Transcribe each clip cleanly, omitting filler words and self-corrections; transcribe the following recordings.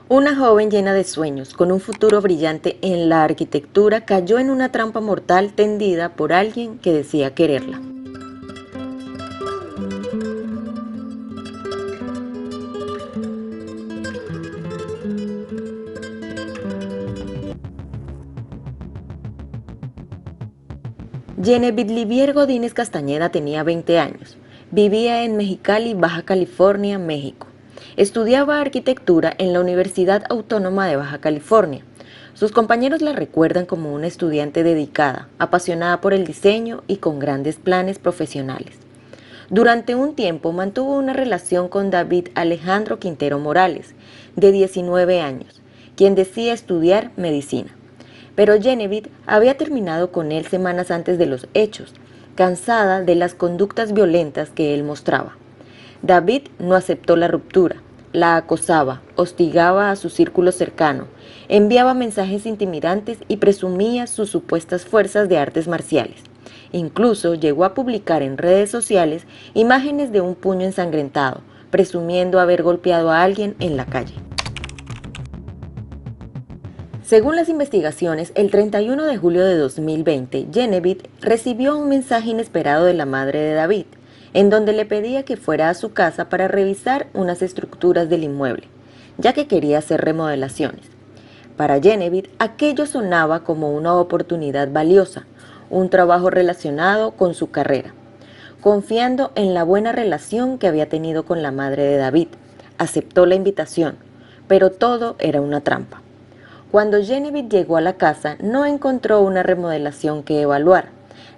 Una joven llena de sueños, con un futuro brillante en la arquitectura, cayó en una trampa mortal tendida por alguien que decía quererla. Genevieve Livier Godínez Castañeda tenía 20 años. Vivía en Mexicali, Baja California, México. Estudiaba arquitectura en la Universidad Autónoma de Baja California. Sus compañeros la recuerdan como una estudiante dedicada, apasionada por el diseño y con grandes planes profesionales. Durante un tiempo mantuvo una relación con David Alejandro Quintero Morales, de 19 años, quien decía estudiar medicina. Pero Genevieve había terminado con él semanas antes de los hechos, cansada de las conductas violentas que él mostraba. David no aceptó la ruptura, la acosaba, hostigaba a su círculo cercano, enviaba mensajes intimidantes y presumía sus supuestas fuerzas de artes marciales. Incluso llegó a publicar en redes sociales imágenes de un puño ensangrentado, presumiendo haber golpeado a alguien en la calle. Según las investigaciones, el 31 de julio de 2020, Genevieve recibió un mensaje inesperado de la madre de David, en donde le pedía que fuera a su casa para revisar unas estructuras del inmueble, ya que quería hacer remodelaciones. Para Genevieve, aquello sonaba como una oportunidad valiosa, un trabajo relacionado con su carrera. Confiando en la buena relación que había tenido con la madre de David, aceptó la invitación, pero todo era una trampa. Cuando Genevieve llegó a la casa, no encontró una remodelación que evaluar.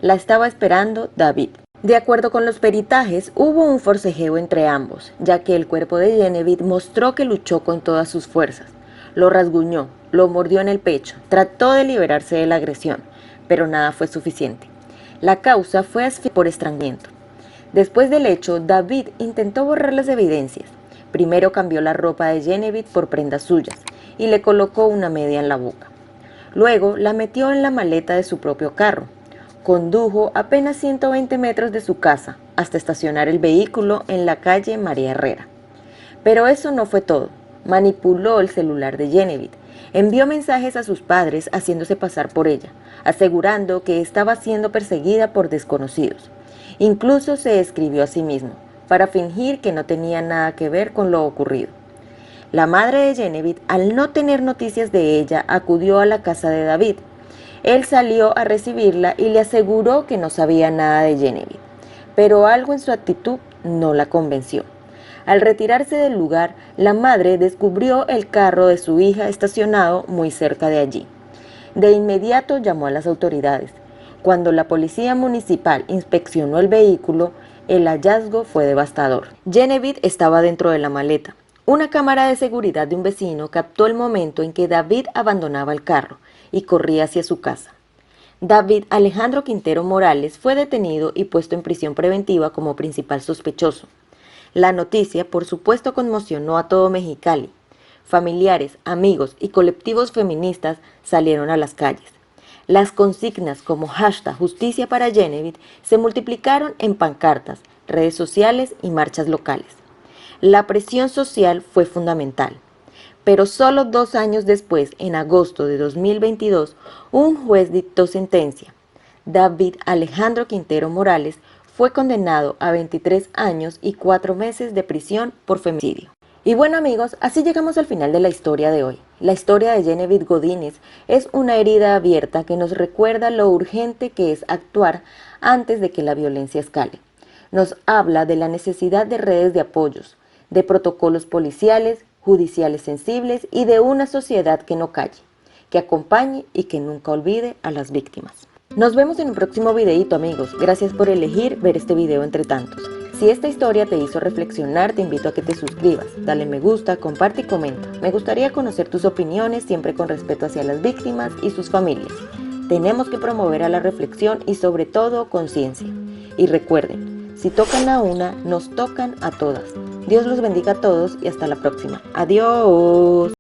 La estaba esperando David. De acuerdo con los peritajes, hubo un forcejeo entre ambos, ya que el cuerpo de Genevieve mostró que luchó con todas sus fuerzas. Lo rasguñó, lo mordió en el pecho, trató de liberarse de la agresión, pero nada fue suficiente. La causa fue asfixia por estrangulamiento. Después del hecho, David intentó borrar las evidencias. Primero cambió la ropa de Genevieve por prendas suyas y le colocó una media en la boca. Luego la metió en la maleta de su propio carro. Condujo apenas 120 metros de su casa hasta estacionar el vehículo en la calle María Herrera. Pero eso no fue todo. Manipuló el celular de Genevieve. Envió mensajes a sus padres haciéndose pasar por ella, asegurando que estaba siendo perseguida por desconocidos. Incluso se escribió a sí mismo, para fingir que no tenía nada que ver con lo ocurrido. La madre de Genevieve, al no tener noticias de ella, acudió a la casa de David. Él salió a recibirla y le aseguró que no sabía nada de Genevieve, pero algo en su actitud no la convenció. Al retirarse del lugar, la madre descubrió el carro de su hija estacionado muy cerca de allí. De inmediato llamó a las autoridades. Cuando la policía municipal inspeccionó el vehículo, el hallazgo fue devastador. Genevieve estaba dentro de la maleta. Una cámara de seguridad de un vecino captó el momento en que David abandonaba el carro y corría hacia su casa. David Alejandro Quintero Morales fue detenido y puesto en prisión preventiva como principal sospechoso. La noticia, por supuesto, conmocionó a todo Mexicali. Familiares, amigos y colectivos feministas salieron a las calles. Las consignas como #Justicia para Genevieve se multiplicaron en pancartas, redes sociales y marchas locales. La presión social fue fundamental. Pero solo 2 años después, en agosto de 2022, un juez dictó sentencia. David Alejandro Quintero Morales fue condenado a 23 años y 4 meses de prisión por femicidio. Y bueno amigos, así llegamos al final de la historia de hoy. La historia de Genevieve Godínez es una herida abierta que nos recuerda lo urgente que es actuar antes de que la violencia escale. Nos habla de la necesidad de redes de apoyos, de protocolos policiales, judiciales sensibles y de una sociedad que no calle, que acompañe y que nunca olvide a las víctimas. Nos vemos en un próximo videito amigos, gracias por elegir ver este video entre tantos. Si esta historia te hizo reflexionar, te invito a que te suscribas, dale me gusta, comparte y comenta. Me gustaría conocer tus opiniones siempre con respeto hacia las víctimas y sus familias. Tenemos que promover a la reflexión y sobre todo conciencia. Y recuerden, si tocan a una, nos tocan a todas. Dios los bendiga a todos y hasta la próxima. Adiós.